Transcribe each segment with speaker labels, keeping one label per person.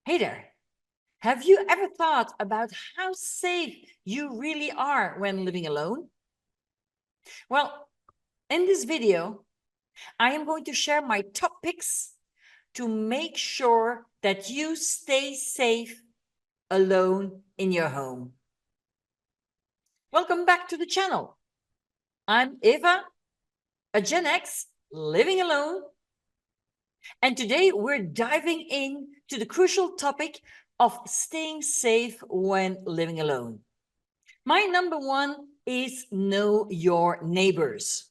Speaker 1: Hey there. Have you ever thought about how safe you really are when living alone? Well, in this video, I am going to share my top picks to make sure that you stay safe alone in your home. Welcome back to the channel. I'm Eva, a Gen X living alone. And today we're diving into the crucial topic of staying safe when living alone. My number one is know your neighbors.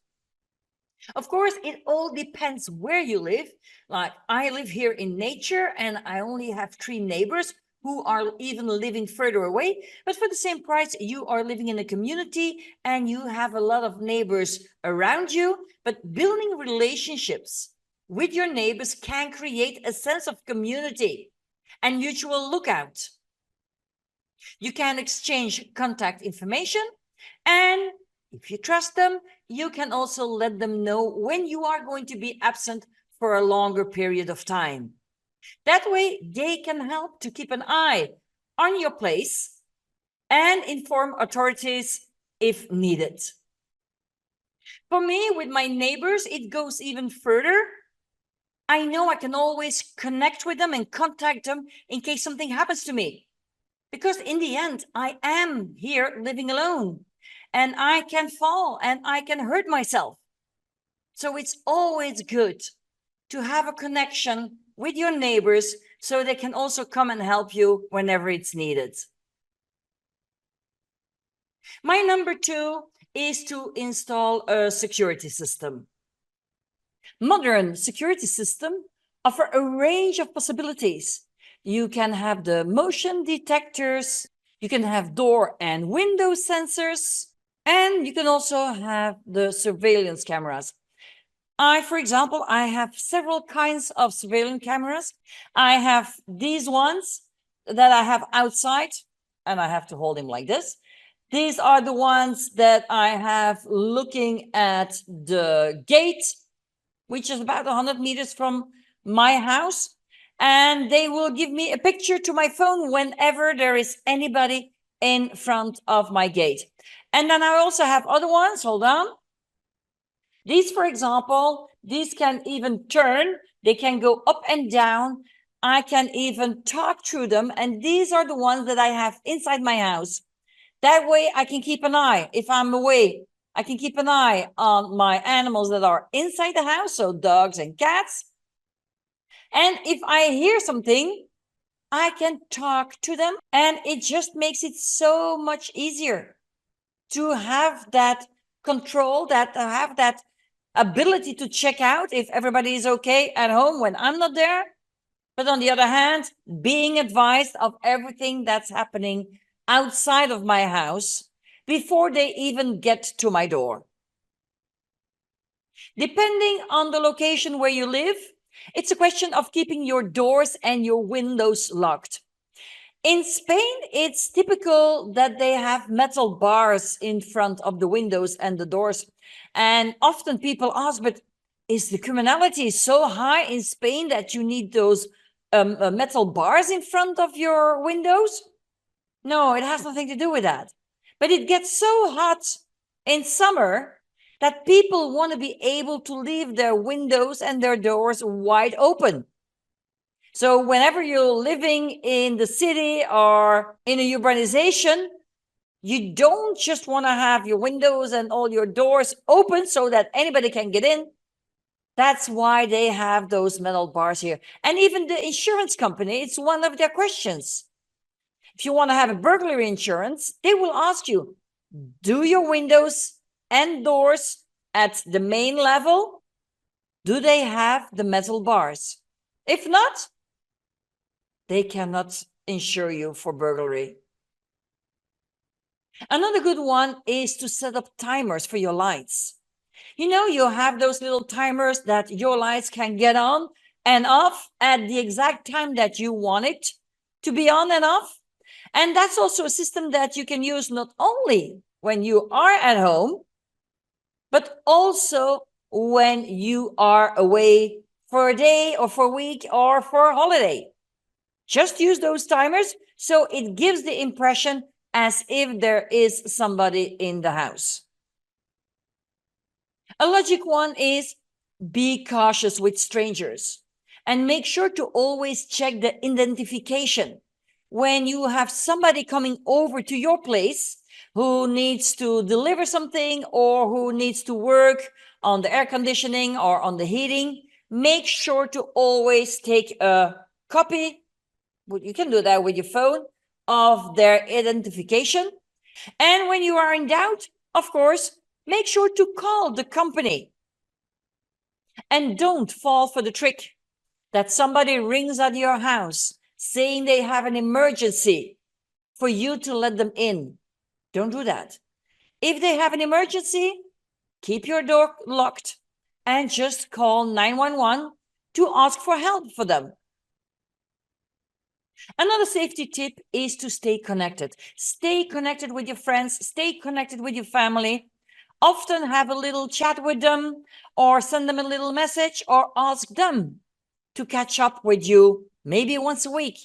Speaker 1: Of course, it all depends where you live. Like I live here in nature and I only have 3 neighbors who are even living further away. But for the same price, you are living in a community and you have a lot of neighbors around you. But building relationships with your neighbors can create a sense of community and mutual lookout. You can exchange contact information, and if you trust them, you can also let them know when you are going to be absent for a longer period of time. That way, they can help to keep an eye on your place and inform authorities if needed. For me, with my neighbors, it goes even further. I know I can always connect with them and contact them in case something happens to me. Because in the end, I am here living alone and I can fall and I can hurt myself. So it's always good to have a connection with your neighbors so they can also come and help you whenever it's needed. My number 2 is to install a security system. Modern security systems offer a range of possibilities. You can have the motion detectors, you can have door and window sensors, and you can also have the surveillance cameras. For example, I have several kinds of surveillance cameras. I have these ones that I have outside, and I have to hold him like this. These are the ones that I have looking at the gate, which is about 100 meters from my house. And they will give me a picture to my phone whenever there is anybody in front of my gate. And then I also have other ones, hold on. These, for example, these can even turn, they can go up and down. I can even talk through them. And these are the ones that I have inside my house. That way I can keep an eye if I'm away. I can keep an eye on my animals that are inside the house, so dogs and cats. And if I hear something, I can talk to them, and it just makes it so much easier to have that control, that have that ability to check out if everybody is okay at home when I'm not there. But on the other hand, being advised of everything that's happening outside of my house before they even get to my door. Depending on the location where you live, it's a question of keeping your doors and your windows locked. In Spain, it's typical that they have metal bars in front of the windows and the doors. And often people ask, but is the criminality so high in Spain that you need those metal bars in front of your windows? No, it has nothing to do with that. But it gets so hot in summer that people want to be able to leave their windows and their doors wide open. So whenever you're living in the city or in a urbanization, you don't just want to have your windows and all your doors open so that anybody can get in. That's why they have those metal bars here. And even the insurance company, it's one of their questions. If you want to have a burglary insurance, they will ask you, do your windows and doors at the main level, do they have the metal bars? If not, they cannot insure you for burglary. Another good one is to set up timers for your lights. You know, you have those little timers that your lights can get on and off at the exact time that you want it to be on and off. And that's also a system that you can use not only when you are at home, but also when you are away for a day or for a week or for a holiday. Just use those timers so it gives the impression as if there is somebody in the house. A logic one is be cautious with strangers and make sure to always check the identification. When you have somebody coming over to your place who needs to deliver something or who needs to work on the air conditioning or on the heating, make sure to always take a copy. You can do that with your phone of their identification. And when you are in doubt, of course, make sure to call the company. And don't fall for the trick that somebody rings at your house saying they have an emergency for you to let them in. Don't do that. If they have an emergency, keep your door locked and just call 911 to ask for help for them. Another safety tip is to stay connected. Stay connected with your friends, stay connected with your family. Often have a little chat with them or send them a little message or ask them to catch up with you maybe once a week.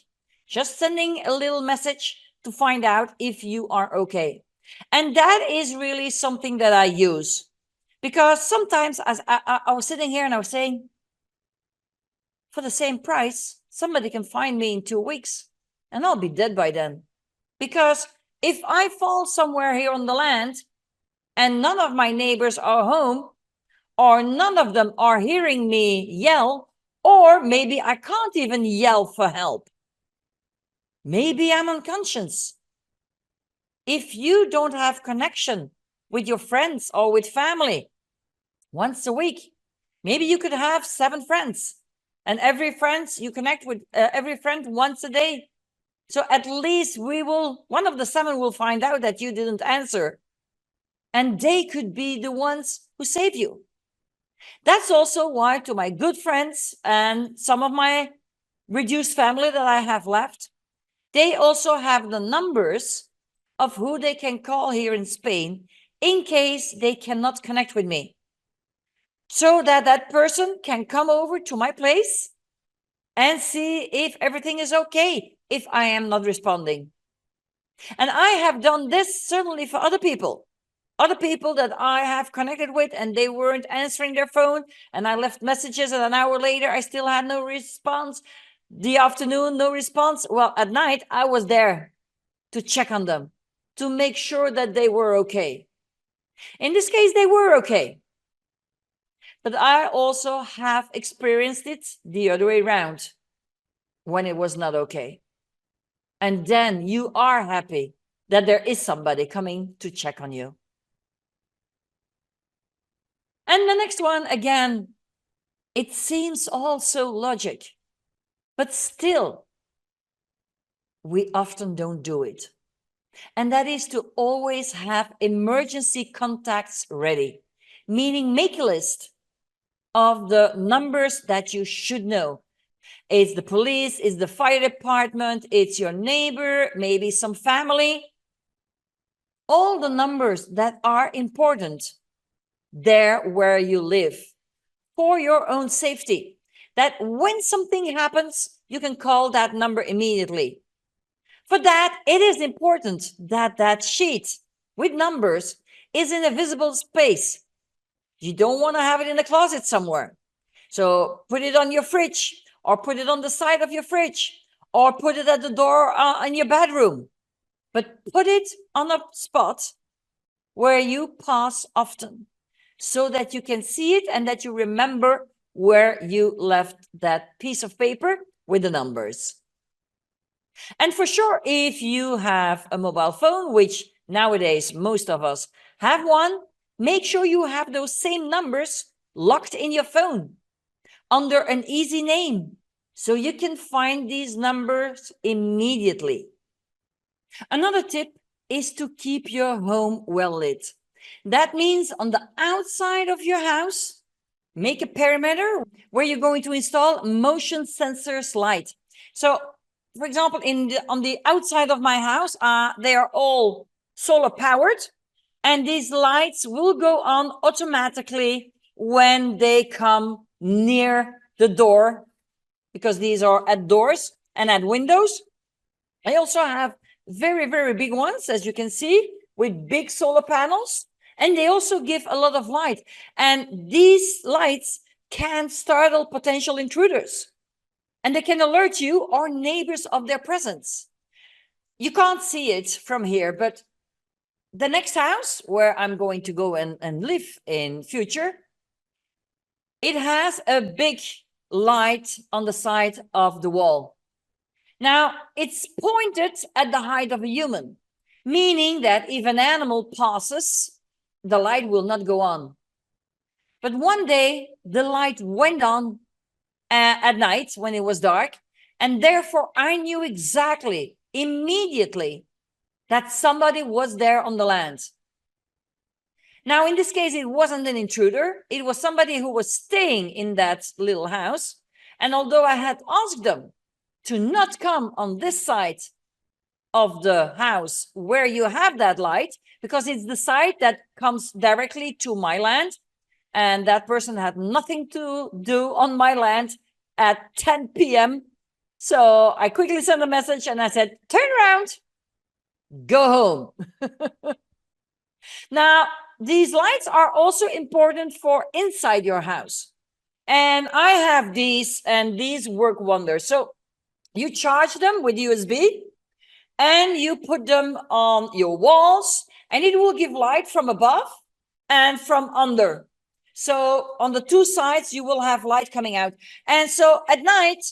Speaker 1: Just sending a little message to find out if you are okay. And that is really something that I use because sometimes as I was sitting here and I was saying, for the same price, somebody can find me in 2 weeks and I'll be dead by then. Because if I fall somewhere here on the land and none of my neighbors are home, or none of them are hearing me yell, or maybe I can't even yell for help. Maybe I'm unconscious. If you don't have connection with your friends or with family once a week, maybe you could have 7 friends. And every friend you connect with every friend once a day. So at least one of the 7 will find out that you didn't answer. And they could be the ones who save you. That's also why to my good friends and some of my reduced family that I have left, they also have the numbers of who they can call here in Spain in case they cannot connect with me. So that that person can come over to my place and see if everything is okay if I am not responding. And I have done this certainly for other people that I have connected with and they weren't answering their phone and I left messages and an hour later I still had no response. The afternoon, no response. Well, at night I was there to check on them, to make sure that they were okay. In this case, they were okay. But I also have experienced it the other way around when it was not okay. And then you are happy that there is somebody coming to check on you. And the next one, again, it seems also logic, but still, we often don't do it. And that is to always have emergency contacts ready, meaning make a list of the numbers that you should know. It's the police, it's the fire department, it's your neighbor, maybe some family. All the numbers that are important there where you live for your own safety. That when something happens, you can call that number immediately. For that, it is important that that sheet with numbers is in a visible space. You don't want to have it in a closet somewhere. So put it on your fridge or put it on the side of your fridge or put it at the door in your bedroom. But put it on a spot where you pass often so that you can see it and that you remember where you left that piece of paper with the numbers. And for sure, if you have a mobile phone, which nowadays most of us have one, make sure you have those same numbers locked in your phone under an easy name so you can find these numbers immediately. Another tip is to keep your home well lit. That means on the outside of your house, make a perimeter where you're going to install motion sensors light. So, for example, on the outside of my house, they are all solar powered, and these lights will go on automatically when they come near the door, because these are at doors. and add windows. I also have very, very big ones, as you can see, with big solar panels, and they also give a lot of light. And these lights can startle potential intruders, and they can alert you or neighbors of their presence. You can't see it from here, but the next house where I'm going to go and live in future, it has a big light on the side of the wall. Now, it's pointed at the height of a human, meaning that if an animal passes, the light will not go on. But one day, the light went on at night when it was dark, and therefore I knew exactly, immediately, that somebody was there on the land. Now, in this case, it wasn't an intruder. It was somebody who was staying in that little house. And although I had asked them to not come on this side of the house where you have that light, because it's the side that comes directly to my land, and that person had nothing to do on my land at 10 p.m. So I quickly sent a message and I said, turn around, go home. Now, these lights are also important for inside your house. And I have these, and these work wonders. So you charge them with USB and you put them on your walls, and it will give light from above and from under. So on the two sides, you will have light coming out. And so at night,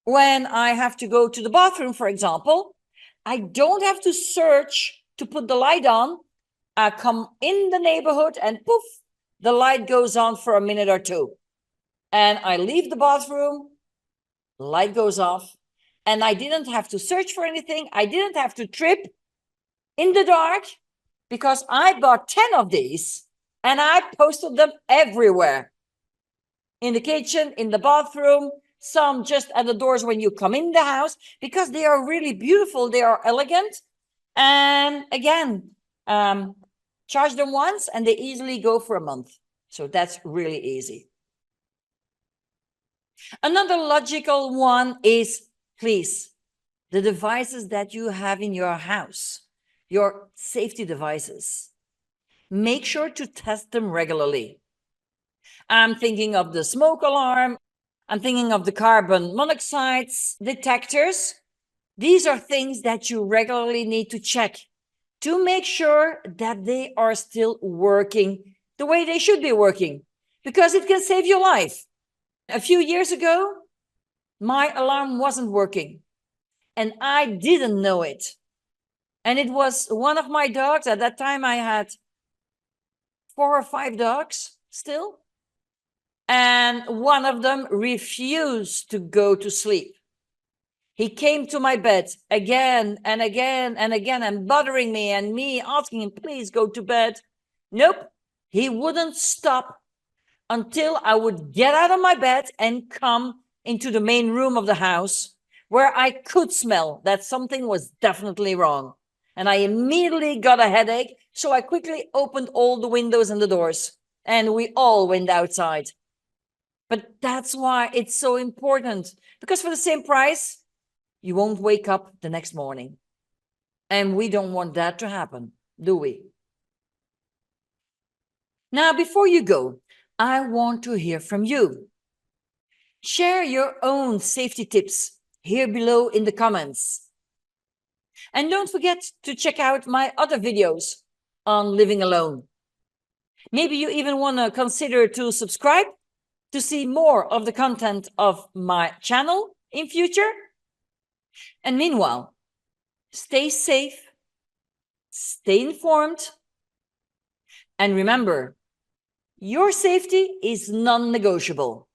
Speaker 1: when I have to go to the bathroom, for example, I don't have to search to put the light on. I come in the neighborhood and poof, the light goes on for a minute or two. And I leave the bathroom, light goes off, and I didn't have to search for anything. I didn't have to trip in the dark, because I bought 10 of these and I posted them everywhere. In the kitchen, in the bathroom, some just at the doors when you come in the house, because they are really beautiful. They are elegant. And again, charge them once and they easily go for a month. So that's really easy. Another logical one is, please, the devices that you have in your house, your safety devices, make sure to test them regularly. I'm thinking of the smoke alarm. I'm thinking of the carbon monoxide detectors. These are things that you regularly need to check to make sure that they are still working the way they should be working, because it can save your life. A few years ago, my alarm wasn't working and I didn't know it. And it was one of my dogs. At that time, I had 4 or 5 dogs still. And one of them refused to go to sleep. He came to my bed again and again and again and bothering me, and me asking him, please go to bed. Nope, he wouldn't stop until I would get out of my bed and come into the main room of the house, where I could smell that something was definitely wrong. And I immediately got a headache, so I quickly opened all the windows and the doors, and we all went outside. But that's why it's so important, because for the same price, you won't wake up the next morning. And we don't want that to happen, do we? Now, before you go, I want to hear from you. Share your own safety tips here below in the comments. And don't forget to check out my other videos on living alone. Maybe you even want to consider to subscribe to see more of the content of my channel in future. And meanwhile, stay safe, stay informed, and remember, your safety is non-negotiable.